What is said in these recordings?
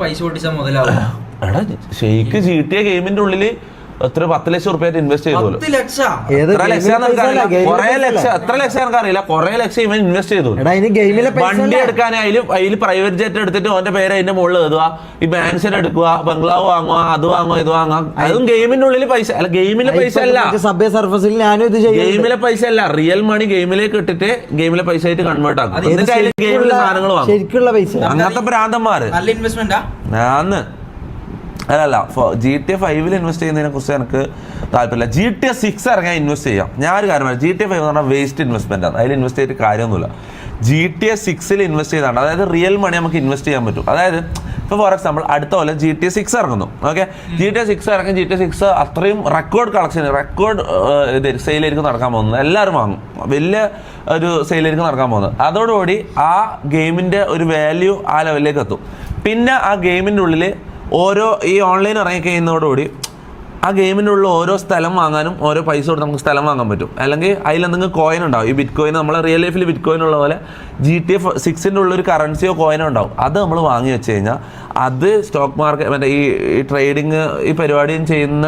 പൈസ പൊട്ടിച്ചാൽ മുതലാവും. എടാ ശരിക്ക് GTA ഗെയിമിന്റെ ഉള്ളില് എത്ര 10 ലക്ഷം റുപ്യ ഇൻവെസ്റ്റ് ചെയ്തോളൂ. എത്ര ലക്ഷം എനിക്കറിയില്ല. കുറെ ലക്ഷം ഇവൻ ഇൻവെസ്റ്റ് ചെയ്തു. വണ്ടി എടുക്കാനായാലും അതിൽ പ്രൈവറ്റ് ജെറ്റ് എടുത്തിട്ട് ഓന്റെ പേര് അതിന്റെ മുകളിൽ എഴുതുക, ഈ മാൻഷൻ എടുക്കുക, ബംഗ്ലാവ് വാങ്ങുക, അത് വാങ്ങുക, ഇത് വാങ്ങാം. അതും ഗെയിമിന്റെ ഉള്ളിൽ പൈസ അല്ല, ഗെയിമിലെ പൈസ അല്ല, ഗെയിമിലെ പൈസ അല്ല, റിയൽ മണി ഗെയിമിലേക്ക് ഇട്ടിട്ട് ഗെയിമിലെ പൈസ ആയിട്ട് കൺവേർട്ട് ആക്കും. എന്നിട്ട് അതിൽ ഗെയിമിലെ സാധനങ്ങൾ വാങ്ങും. അങ്ങനത്തെ ഭ്രാന്തന്മാര്. നല്ല ഇൻവെസ്റ്റ്മെന്റ് ഞാന്ന് അല്ലല്ല GTA 5 ഇൻവെസ്റ്റ് ചെയ്യുന്നതിനെ കുറിച്ച് എനിക്ക് താല്പര്യമില്ല. GTA 6 ഇറങ്ങാൻ ഇൻവെസ്റ്റ് ചെയ്യാം. ഞാൻ ഒരു കാര്യം പറയാം, GTA 5 എന്ന് പറഞ്ഞാൽ വേസ്റ്റ് ഇൻവെസ്റ്റ്മെന്റ് ആണ്. അതിൽ ഇൻവെസ്റ്റ് ചെയ്തിട്ട് കാര്യമൊന്നുമില്ല. GTA 6 ഇൻവെസ്റ്റ് ചെയ്താണ്, അതായത് റിയൽ മണി നമുക്ക് ഇൻവെസ്റ്റ് ചെയ്യാൻ പറ്റും. അതായത് ഇപ്പോൾ ഫോർ എക്സാമ്പിൾ അടുത്ത പോലെ GTA 6 ഇറങ്ങുന്നു. ഓക്കെ, GTA 6 ഇറങ്ങി GTA 6 അത്രയും റെക്കോർഡ് കളക്ഷൻ, റെക്കോർഡ് സെയിലായിരിക്കും നടക്കാൻ പോകുന്നത്. എല്ലാവരും വാങ്ങും, വലിയ ഒരു സെയിലായിരിക്കും നടക്കാൻ പോകുന്നത്. അതോടുകൂടി ആ ഗെയിമിൻ്റെ ഒരു വാല്യൂ ആ ലെവലിലേക്ക് എത്തും. പിന്നെ ആ ഗെയിമിൻ്റെ ഉള്ളിൽ ഓരോ ഈ ഓൺലൈൻ ഇറങ്ങി കഴിയുന്നതോടുകൂടി ആ ഗെയിമിൻ്റെ ഉള്ളിൽ ഓരോ സ്ഥലം വാങ്ങാനും ഓരോ പൈസ കൊടുത്ത് നമുക്ക് സ്ഥലം വാങ്ങാൻ പറ്റും. അല്ലെങ്കിൽ അതിലെന്തെങ്കിലും കോയിൻ ഉണ്ടാവും. ഈ ബിറ്റ് കോയിൻ, നമ്മളെ റിയൽ ലൈഫിൽ ബിറ്റ് കോയിൻ ഉള്ള പോലെ GTA 6 ഉള്ളൊരു കറൻസിയോ കോയിനോ ഉണ്ടാവും. അത് നമ്മൾ വാങ്ങി വെച്ച് കഴിഞ്ഞാൽ അത് സ്റ്റോക്ക് മാർക്കറ്റ് മറ്റേ ഈ ട്രേഡിങ് ഈ പരിപാടിയും ചെയ്യുന്ന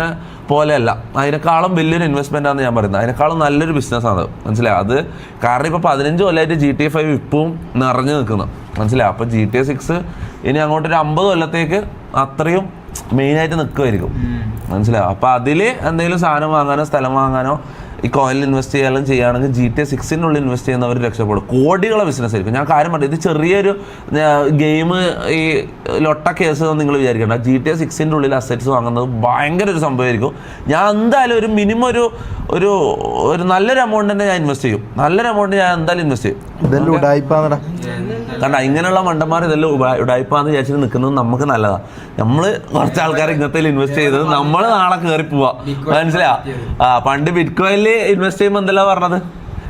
പോലെയല്ല, അതിനേക്കാളും വലിയൊരു ഇൻവെസ്റ്റ്മെൻ്റ് ആണെന്ന് ഞാൻ പറയുന്നത്. അതിനേക്കാളും നല്ലൊരു ബിസിനസ്സാണ്, മനസ്സിലായി? അത് കാരണം ഇപ്പോൾ 15 കൊല്ലമായിട്ട് GTA 5 ഇപ്പവും നിറഞ്ഞു നിൽക്കുന്നു, മനസ്സിലായി? അപ്പോൾ GTA 6 ഇനി അങ്ങോട്ടൊരു 50 കൊല്ലത്തേക്ക് അത്രയും മെയിനായിട്ട് നിൽക്കുമായിരിക്കും, മനസ്സിലാവും? അപ്പോൾ അതിൽ എന്തെങ്കിലും സാധനം വാങ്ങാനോ സ്ഥലം വാങ്ങാനോ ഈ കോയിനിൽ ഇൻവെസ്റ്റ് ചെയ്യാനും ചെയ്യുകയാണെങ്കിൽ GTA 6 ഇൻവെസ്റ്റ് ചെയ്യുന്നവർ രക്ഷപ്പെടും. കോടികളെ ബിസിനസ് ആയിരിക്കും. ഞാൻ കാര്യം പറഞ്ഞു, ഇത് ചെറിയൊരു ഗെയിം ഈ ലൊട്ട കേസ് നിങ്ങൾ വിചാരിക്കേണ്ട. GTA 6 ഉള്ളിൽ അസറ്റ്സ് വാങ്ങുന്നത് ഭയങ്കര ഒരു സംഭവമായിരിക്കും. ഞാൻ എന്തായാലും ഒരു മിനിമം ഒരു നല്ലൊരു എമൗണ്ട് തന്നെ ഞാൻ ഇൻവെസ്റ്റ് ചെയ്യും. നല്ലൊരു എമൗണ്ട് ഞാൻ എന്തായാലും ഇൻവെസ്റ്റ് ചെയ്യും. കണ്ട ഇങ്ങനെയുള്ള മണ്ടന്മാർ ഇതെല്ലാം ഉടായ്പാന്ന് വിചാരിച്ചിട്ട് നിൽക്കുന്നത് നമുക്ക് നല്ലതാണ്. നമ്മൾ കുറച്ച് ആൾക്കാർ ഇങ്ങനത്തെ ഇൻവെസ്റ്റ് ചെയ്തത് നമ്മൾ നാളെ കയറി പോവാ, മനസ്സിലാ? പണ്ട് ബിറ്റ് കോയിനിൽ ഇൻവെസ്റ്റ് ചെയ്യുമ്പോൾ എന്തെല്ലാം പറഞ്ഞത്?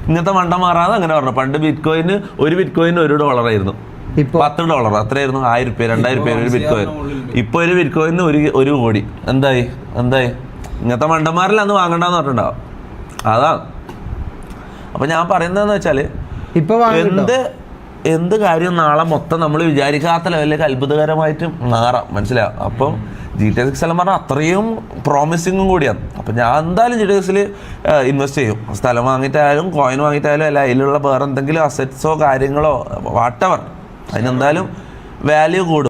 ഇങ്ങനത്തെ മണ്ടന്മാരാണ് അങ്ങനെ പറഞ്ഞു. പണ്ട് ബിറ്റ് കോയിന് $1 ആയിരുന്നു, $10 അത്രയായിരുന്നു. 1000 രൂപ 2000 രൂപ ഒരു ബിറ്റ് കോയിൻ. ഇപ്പോൾ ഒരു ബിറ്റ് കോയിന് 1 കോടി. എന്തായി? ഇങ്ങനത്തെ മണ്ടന്മാരിൽ അന്ന് വാങ്ങണ്ടെന്ന് പറഞ്ഞിട്ടുണ്ടാവും. അതാണ്. അപ്പൊ ഞാൻ പറയുന്നതെന്ന് വെച്ചാല് എന്ത് കാര്യം നാളെ മൊത്തം നമ്മൾ വിചാരിക്കാത്ത ലെവലിലേക്ക് അത്ഭുതകരമായിട്ട് മാറാം, മനസ്സിലാവും? അപ്പം GTA 6 എല്ലാം പറഞ്ഞാൽ അത്രയും പ്രോമിസിങ്ങും കൂടിയാണ്. അപ്പം ഞാൻ എന്തായാലും GTA 6 ഇൻവെസ്റ്റ് ചെയ്യും. സ്ഥലം വാങ്ങിയിട്ടായാലും കോയിൻ വാങ്ങിയിട്ടായാലും അല്ല, അതിലുള്ള വേറെ എന്തെങ്കിലും അസറ്റ്സോ കാര്യങ്ങളോ വാട്ടവർ, അതിനെന്തായാലും വാല്യൂ കൂടും.